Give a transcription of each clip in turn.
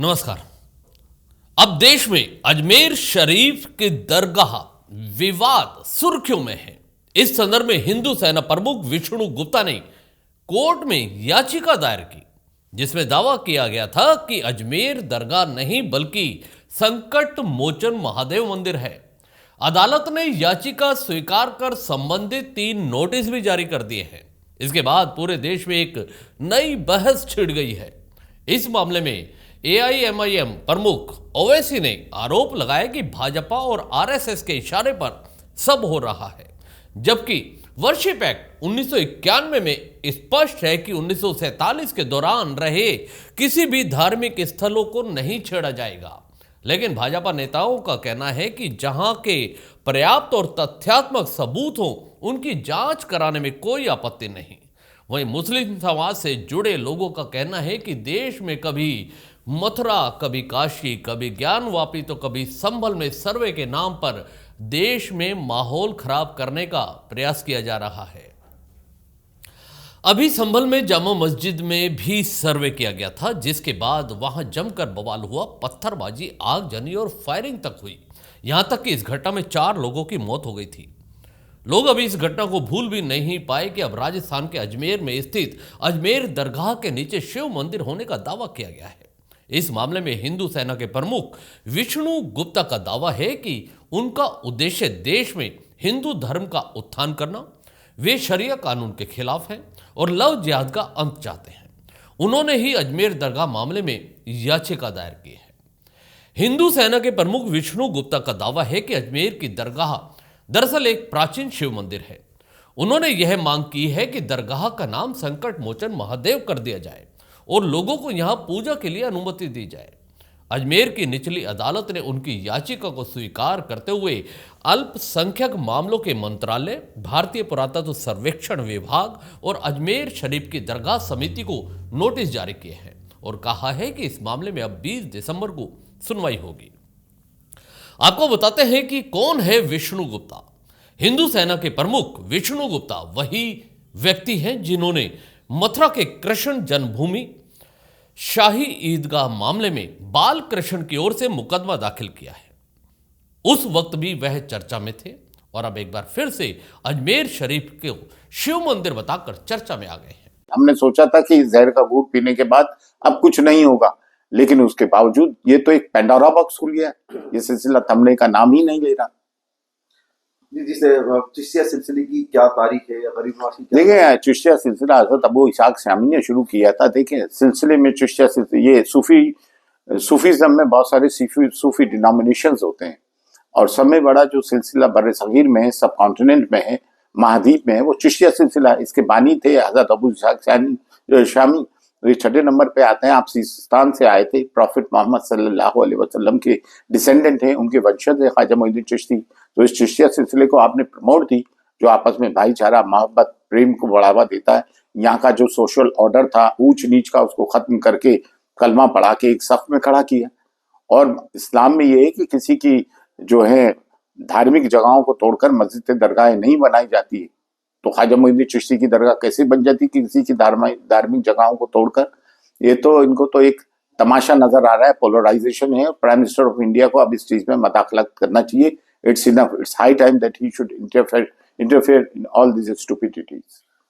नमस्कार। अब देश में अजमेर शरीफ की दरगाह विवाद सुर्खियों में है। इस संदर्भ में हिंदू सेना प्रमुख विष्णु गुप्ता ने कोर्ट में याचिका दायर की, जिसमें दावा किया गया था कि अजमेर दरगाह नहीं बल्कि संकट मोचन महादेव मंदिर है। अदालत ने याचिका स्वीकार कर संबंधित 3 नोटिस भी जारी कर दिए हैं। इसके बाद पूरे देश में एक नई बहस छिड़ गई है। इस मामले में एआईएमआईएम प्रमुख ओवैसी ने आरोप लगाया कि भाजपा और आरएसएस के इशारे पर सब हो रहा है, जबकि वर्शिप एक्ट 1991 में स्पष्ट है कि 1947 के दौरान रहे किसी भी धार्मिक स्थलों को नहीं छेड़ा जाएगा। लेकिन भाजपा नेताओं का कहना है कि जहां के पर्याप्त और तथ्यात्मक सबूत हो, उनकी जांच कराने में कोई आपत्ति नहीं। वहीं मुस्लिम समाज से जुड़े लोगों का कहना है कि देश में कभी मथुरा, कभी काशी, कभी ज्ञानवापी तो कभी संभल में सर्वे के नाम पर देश में माहौल खराब करने का प्रयास किया जा रहा है। अभी संभल में जामा मस्जिद में भी सर्वे किया गया था, जिसके बाद वहां जमकर बवाल हुआ, पत्थरबाजी, आगजनी और फायरिंग तक हुई। यहां तक कि इस घटना में 4 लोगों की मौत हो गई थी। लोग अभी इस घटना को भूल भी नहीं पाए कि अब राजस्थान के अजमेर में स्थित अजमेर दरगाह के नीचे शिव मंदिर होने का दावा किया गया है। इस मामले में हिंदू सेना के प्रमुख विष्णु गुप्ता का दावा है कि उनका उद्देश्य देश में हिंदू धर्म का उत्थान करना, वे शरिया कानून के खिलाफ हैं और लव जिहाद का अंत चाहते हैं। उन्होंने ही अजमेर दरगाह मामले में याचिका दायर की है। हिंदू सेना के प्रमुख विष्णु गुप्ता का दावा है कि अजमेर की दरगाह दरअसल एक प्राचीन शिव मंदिर है। उन्होंने यह मांग की है कि दरगाह का नाम संकट मोचन महादेव कर दिया जाए और लोगों को यहां पूजा के लिए अनुमति दी जाए। अजमेर की निचली अदालत ने उनकी याचिका को स्वीकार करते हुए अल्पसंख्यक मामलों के मंत्रालय, भारतीय पुरातत्व सर्वेक्षण विभाग और अजमेर शरीफ की दरगाह समिति को नोटिस जारी किए हैं और कहा है कि इस मामले में अब 20 दिसंबर को सुनवाई होगी। आपको बताते हैं कि कौन है विष्णु गुप्ता। हिंदू सेना के प्रमुख विष्णु गुप्ता वही व्यक्ति हैं जिन्होंने मथुरा के कृष्ण जन्मभूमि शाही ईदगाह मामले में बाल कृष्ण की ओर से मुकदमा दाखिल किया है। उस वक्त भी वह चर्चा में थे और अब एक बार फिर से अजमेर शरीफ को शिव मंदिर बताकर चर्चा में आ गए हैं। हमने सोचा था कि जहर का घूंट पीने के बाद अब कुछ नहीं होगा, लेकिन उसके बावजूद ये तो एक पेंडोरा बॉक्स खुल गया। ये सिलसिला थमने का नाम ही नहीं ले रहा। जिसे चिश्तिया सिलसिले की क्या तारीख है या गरीब नवाज की? देखिए, चिश्तिया सिलसिला हज़रत अबू इसहाक शामी ने शुरू किया था। देखिए, सिलसिले में चिश्तिया सिलसिले, ये सूफीज़म में बहुत सारे सूफी डिनोमिनेशंस होते हैं और सब में बड़ा जो सिलसिला बर्रे सगीर में है, सब कॉन्टिनेंट में है, महाद्वीप में है, वो चिश्तिया सिलसिला। इसके बानी थे हज़रत अबू इसहाक शामी। ये 6 नंबर पे आते हैं। आप सिस्तान से आए थे, प्रॉफिट मोहम्मद सल्लल्लाहु अलैहि वसल्लम के डिसेंडेंट हैं, उनके वंशज है ख्वाजा मोइनुद्दीन चिश्ती। तो इस चिश्तिया सिलसिले को आपने प्रमोट दी, जो आपस में भाईचारा, मोहब्बत, प्रेम को बढ़ावा देता है। यहाँ का जो सोशल ऑर्डर था ऊंच नीच का, उसको खत्म करके कलमा पढ़ा के एक सफ में खड़ा किया। और इस्लाम में ये है कि किसी की जो है धार्मिक जगहों को तोड़कर मस्जिद दरगाहें नहीं बनाई जाती है। तो ख्वाजा मोइनुद्दीन चिश्ती की दरगाह कैसे बन जाती किसी की धार्मिक जगहों को तोड़कर? ये तो इनको तो एक तमाशा नजर आ रहा है, पोलराइजेशन है। प्राइम मिनिस्टर ऑफ इंडिया को अब इस चीज में मदाखलत करना चाहिए। It's enough, it's high time that he should interfere in all this stupidities.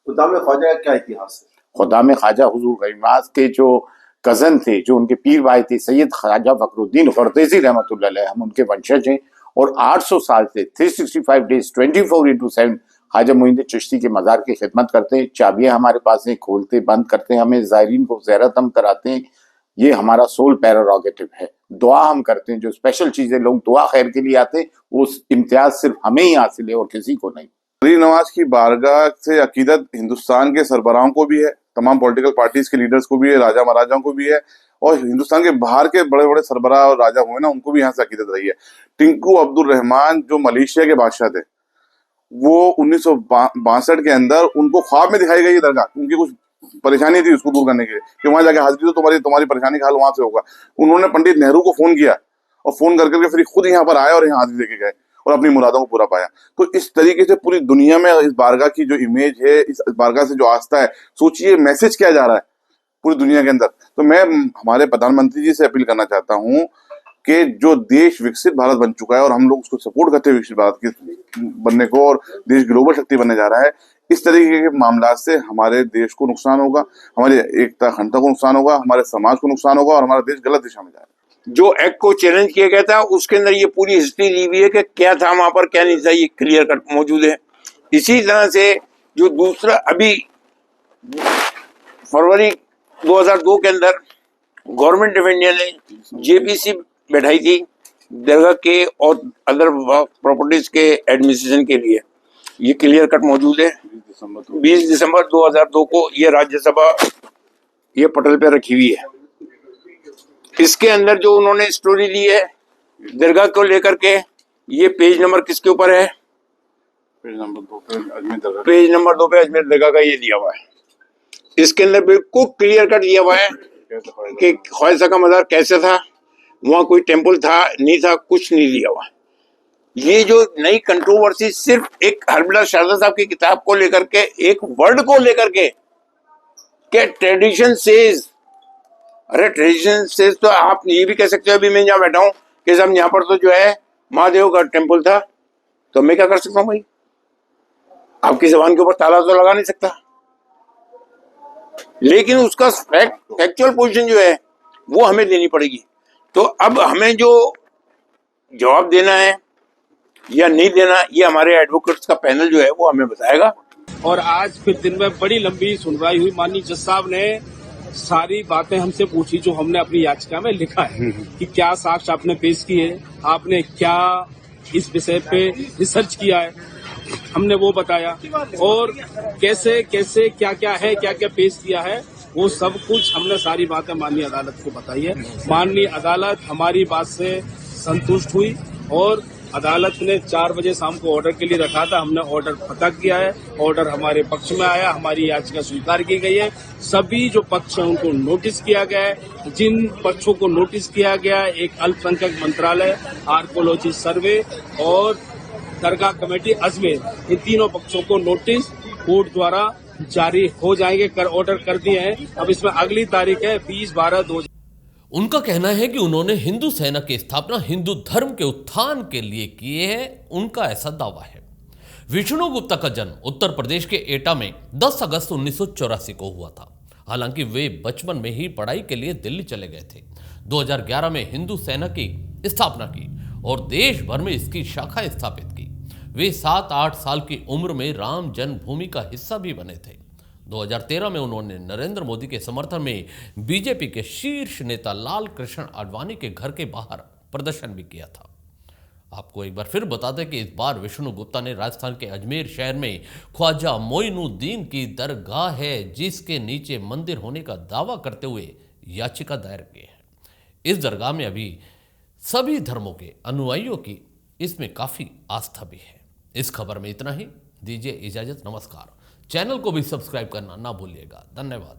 खुदाम ख्वाजा का क्या इतिहास है? खुदाम ख्वाजा हुजूर गरीमाज के जो कजन थे, जो उनके पीर भाई थे, सैयद ख्वाजा फखरुद्दीन गर्देजी रहमतुल्लाह अलैह, हम उनके वंशज हैं। और 800 साल से 365 डेज 24/7 ख्वाजा मोइनुद्दीन चिश्ती के मज़ार की खिदमत करते हैं। चाबियां हमारे पास हैं, खोलते बंद करते हैं, हमें ज़ायरीन को ज़ियारत हम कराते हैं। ये हमारा सोल प्रेरोगेटिव है। दुआ हम करते हैं, जो स्पेशल चीज़ें लोग दुआ खैर के लिए आते हैं, वो इम्तियाज सिर्फ हमें ही हासिल है और किसी को नहीं। गरीब नवाज की बारगाह से अकीदत हिंदुस्तान के सरबराहों को भी है, तमाम पॉलिटिकल पार्टीज के लीडर्स को भी है, राजा महाराजाओं को भी है, और हिंदुस्तान के बाहर के बड़े बड़े सरबराह और राजा हुए ना, उनको भी यहाँ से अकीदत रही है। टिंकू अब्दुल रहमान जो मलेशिया के बादशाह थे, वो 1962 के अंदर उनको ख्वाब में दिखाई गई दरगाह। उनकी कुछ परेशानी थी, उसको दूर करने के लिए कि वहां जाके हाजिरी तो तुम्हारी परेशानी का हल वहां से होगा। उन्होंने पंडित नेहरू को फोन किया और फोन करके फिर खुद यहाँ पर आए और यहाँ हाजिरी लेके गए और अपनी मुरादों को पूरा पाया। तो इस तरीके से पूरी दुनिया में इस बारगाह की जो इमेज है, इस बारगाह से जो आस्था है, सोचिए मैसेज क्या जा रहा है पूरी दुनिया के अंदर। तो मैं हमारे प्रधानमंत्री जी से अपील करना चाहता हूँ कि जो देश विकसित भारत बन चुका है और हम लोग उसको सपोर्ट करते हैं विकसित भारत के बनने को, और देश ग्लोबल शक्ति बनने जा रहा है, इस तरीके के मामला से हमारे देश को नुकसान होगा, हमारी एकता अखंडता को नुकसान होगा, हमारे समाज को नुकसान होगा और हमारा देश गलत दिशा में जाएगा। जो एक्ट को चैलेंज किया गया था उसके अंदर ये पूरी हिस्ट्री दी हुई है कि क्या था वहां पर, क्या नहीं था, ये क्लियर कट मौजूद है। इसी तरह से जो दूसरा अभी फरवरी 2002 के अंदर गवर्नमेंट ऑफ इंडिया ने जेपीसी बैठाई थी दरगाह के और अदर प्रॉपर्टीज के एडमिनिस्ट्रेशन के लिए, ये क्लियर कट मौजूद है। 20 दिसंबर 2002 को ये राज्यसभा ये पटल पे रखी हुई है। इसके अंदर जो उन्होंने स्टोरी दी है दरगाह को लेकर के, ये पेज नंबर किसके ऊपर है? पेज नंबर 2 पे अजमेर दरगाह, पेज नंबर 2 पे अजमेर दरगाह का ये दिया हुआ है। इसके अंदर बिल्कुल क्लियर कट दिया हुआ है कि ख्वाजा का मज़ार कैसे था, वहाँ कोई टेम्पल था नहीं था, कुछ नहीं दिया हुआ। ये जो नई कंट्रोवर्सी सिर्फ एक हरबिला शारदा साहब की किताब को लेकर के, एक वर्ड को लेकर के, क्या ट्रेडिशन सेज, अरे ट्रेडिशन सेज तो आप ये भी कह सकते हो, अभी मैं यहाँ बैठा हूँ कि साहब यहाँ पर तो जो है महादेव का टेम्पल था, तो मैं क्या कर सकता हूँ भाई? आपकी जबान के ऊपर ताला तो लगा नहीं सकता, लेकिन उसका फैक्चुअल पोजीशन जो है वो हमें देनी पड़ेगी। तो अब हमें जो जवाब देना है या नहीं देना, ये हमारे एडवोकेट्स का पैनल जो है वो हमें बताएगा। और आज फिर दिन में बड़ी लंबी सुनवाई हुई। माननीय जज साहब ने सारी बातें हमसे पूछी जो हमने अपनी याचिका में लिखा है कि क्या साक्ष्य आपने पेश किए, आपने क्या इस विषय पे रिसर्च किया है, हमने वो बताया, और कैसे कैसे क्या क्या है, क्या क्या पेश किया है, वो सब कुछ हमने सारी बातें माननीय अदालत को बताई है। माननीय अदालत हमारी बात से संतुष्ट हुई और अदालत ने 4 बजे शाम को ऑर्डर के लिए रखा था, हमने ऑर्डर पता किया है, ऑर्डर हमारे पक्ष में आया, हमारी याचिका स्वीकार की गई है। सभी जो पक्ष हैं उनको नोटिस किया गया है। जिन पक्षों को नोटिस किया गया है, एक अल्पसंख्यक मंत्रालय, आर्कोलॉजी सर्वे और दरगाह कमेटी अजमेर, इन तीनों पक्षों को नोटिस कोर्ट द्वारा जारी हो जाएंगे, कर ऑर्डर कर दिए हैं। अब इसमें अगली तारीख है 20/12/2000। उनका कहना है कि उन्होंने हिंदू सेना की स्थापना हिंदू धर्म के उत्थान के लिए किए है, उनका ऐसा दावा है। विष्णु गुप्ता का जन्म उत्तर प्रदेश के एटा में 10 अगस्त 1984 को हुआ था। हालांकि वे बचपन में ही पढ़ाई के लिए दिल्ली चले गए थे। 2011 में हिंदू सेना की स्थापना की और देश भर में इसकी शाखा स्थापित की। वे 7-8 साल की उम्र में राम जन्मभूमि का हिस्सा भी बने थे। 2013 में उन्होंने नरेंद्र मोदी के समर्थन में बीजेपी के शीर्ष नेता लाल कृष्ण आडवाणी के घर के बाहर प्रदर्शन भी किया था। आपको एक बार फिर बता दें कि इस बार विष्णु गुप्ता ने राजस्थान के अजमेर शहर में ख्वाजा मोइनुद्दीन की दरगाह है जिसके नीचे मंदिर होने का दावा करते हुए याचिका दायर की है। इस दरगाह में अभी सभी धर्मों के अनुयायियों की इसमें काफी आस्था भी है। इस खबर में इतना ही, दीजिए इजाजत, नमस्कार। चैनल को भी सब्सक्राइब करना ना भूलिएगा। धन्यवाद।